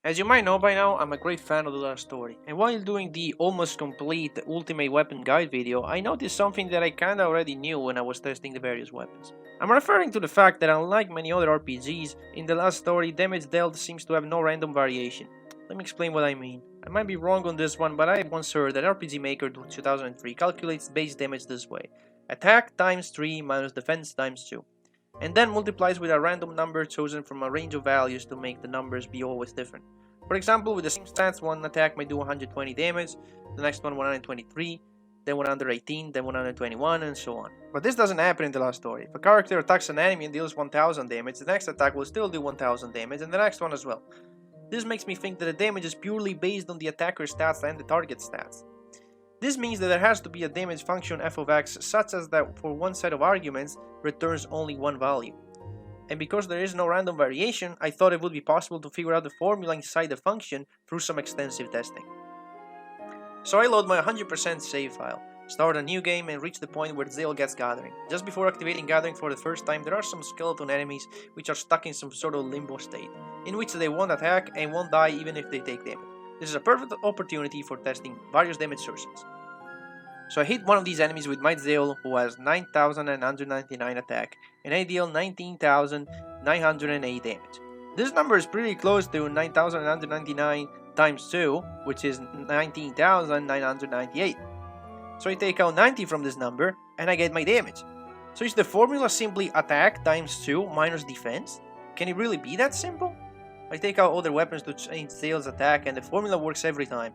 As you might know by now, I'm a great fan of the last story, and while doing the almost complete Ultimate Weapon Guide video, I noticed something that I kinda already knew when I was testing the various weapons. I'm referring to the fact that unlike many other RPGs, in the last story damage dealt seems to have no random variation. Let me explain what I mean. I might be wrong on this one, but I once heard that RPG Maker 2003 calculates base damage this way: attack times 3 minus defense times 2, and then multiplies with a random number chosen from a range of values to make the numbers be always different. For example, with the same stats, one attack might do 120 damage, the next one 123, then 118, then 121, and so on. But this doesn't happen in the last story. If a character attacks an enemy and deals 1000 damage, the next attack will still do 1000 damage, and the next one as well. This makes me think that the damage is purely based on the attacker's stats and the target stats. This means that there has to be a damage function f of x such as that for one set of arguments returns only one value. And because there is no random variation, I thought it would be possible to figure out the formula inside the function through some extensive testing. So I load my 100% save file, start a new game, and reach the point where Zale gets Gathering. Just before activating Gathering for the first time, there are some skeleton enemies which are stuck in some sort of limbo state, in which they won't attack and won't die even if they take damage. This is a perfect opportunity for testing various damage sources. So I hit one of these enemies with my Zale, who has 9,999 attack, and I deal 19,908 damage. This number is pretty close to 9,999 times 2, which is 19,998. So I take out 90 from this number, and I get my damage. So is the formula simply attack times 2 minus defense? Can it really be that simple? I take out other weapons to change Zale's attack, and the formula works every time.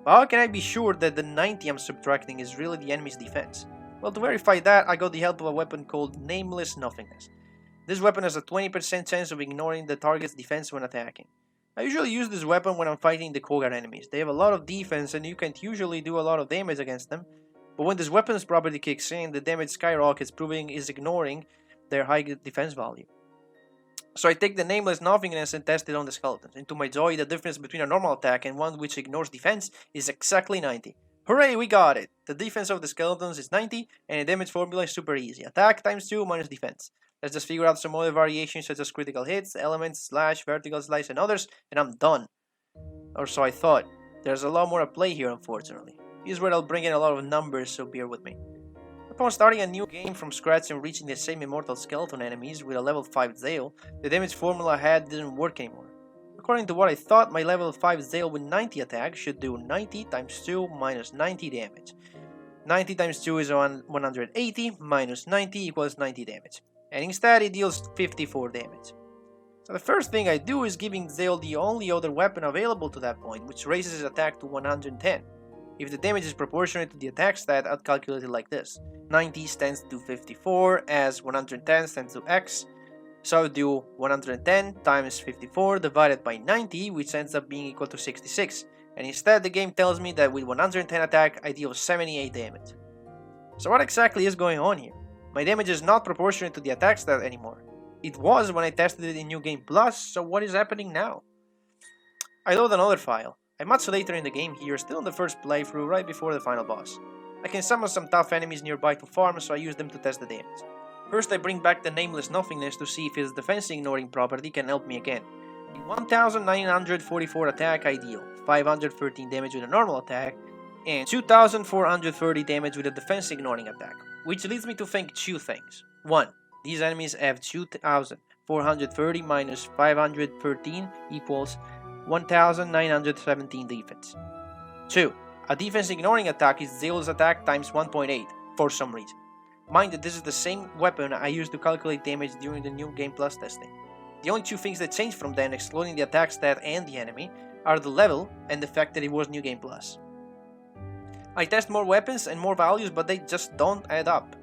But how can I be sure that the 90 I'm subtracting is really the enemy's defense? Well, to verify that, I got the help of a weapon called Nameless Nothingness. This weapon has a 20% chance of ignoring the target's defense when attacking. I usually use this weapon when I'm fighting the Kogar enemies. They have a lot of defense and you can't usually do a lot of damage against them, but when this weapon's property kicks in, the damage skyrockets, proving it's ignoring their high defense value. So I take the Nameless Nothingness and test it on the skeletons, and to my joy, the difference between a normal attack and one which ignores defense is exactly 90. Hooray, we got it! The defense of the skeletons is 90, and the damage formula is super easy. Attack times 2 minus defense. Let's just figure out some other variations such as critical hits, elements, slash, vertical slice, and others, and I'm done. Or so I thought. There's a lot more at play here, unfortunately. Here's where I'll bring in a lot of numbers, so bear with me. Upon starting a new game from scratch and reaching the same immortal skeleton enemies with a level 5 Zale, the damage formula I had didn't work anymore. According to what I thought, my level 5 Zale with 90 attack should do 90 times 2 minus 90 damage. 90 times 2 is 180, minus 90 equals 90 damage. And instead it deals 54 damage. So the first thing I do is giving Zale the only other weapon available to that point, which raises his attack to 110. If the damage is proportionate to the attack stat, I'd calculate it like this. 90 stands to 54 as 110 stands to x. So I would do 110 times 54 divided by 90, which ends up being equal to 66. And instead the game tells me that with 110 attack I deal 78 damage. So what exactly is going on here? My damage is not proportionate to the attack stat anymore. It was when I tested it in New Game Plus, so what is happening now? I load another file. I'm much later in the game here, still in the first playthrough, right before the final boss. I can summon some tough enemies nearby to farm, so I use them to test the damage. First I bring back the Nameless Nothingness to see if his defense ignoring property can help me again. With 1944 attack I deal 513 damage with a normal attack, and 2430 damage with a defense ignoring attack, which leads me to think two things. 1. These enemies have 2430 minus 513 equals 1917 defense. 2. A defense ignoring attack is Zale's attack times 1.8 for some reason. Mind that this is the same weapon I used to calculate damage during the New Game Plus testing. The only two things that change from then, excluding the attack stat and the enemy, are the level and the fact that it was New Game Plus. I test more weapons and more values, but they just don't add up.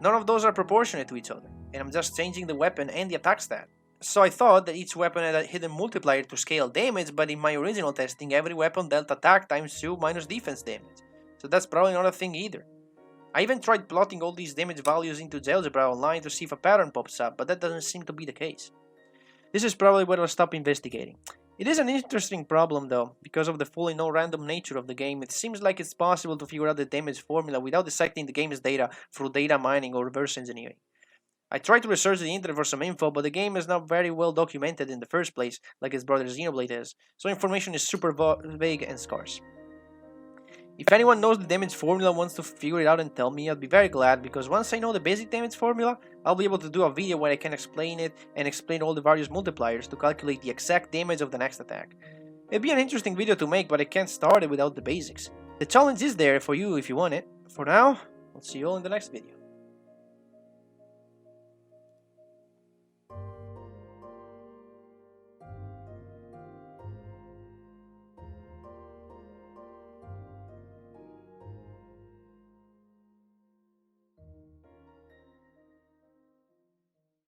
None of those are proportionate to each other, and I'm just changing the weapon and the attack stat. So I thought that each weapon had a hidden multiplier to scale damage, but in my original testing every weapon dealt attack times 2 minus defense damage. So that's probably not a thing either. I even tried plotting all these damage values into GeoGebra online to see if a pattern pops up, but that doesn't seem to be the case. This is probably where I'll stop investigating. It is an interesting problem though, because of the fully no-random nature of the game. It seems like it's possible to figure out the damage formula without dissecting the game's data through data mining or reverse engineering. I tried to research the internet for some info, but the game is not very well documented in the first place, like its brother Xenoblade is, so information is super vague and scarce. If anyone knows the damage formula and wants to figure it out and tell me, I'd be very glad, because once I know the basic damage formula, I'll be able to do a video where I can explain it and explain all the various multipliers to calculate the exact damage of the next attack. It'd be an interesting video to make, but I can't start it without the basics. The challenge is there for you if you want it. For now, I'll see you all in the next video.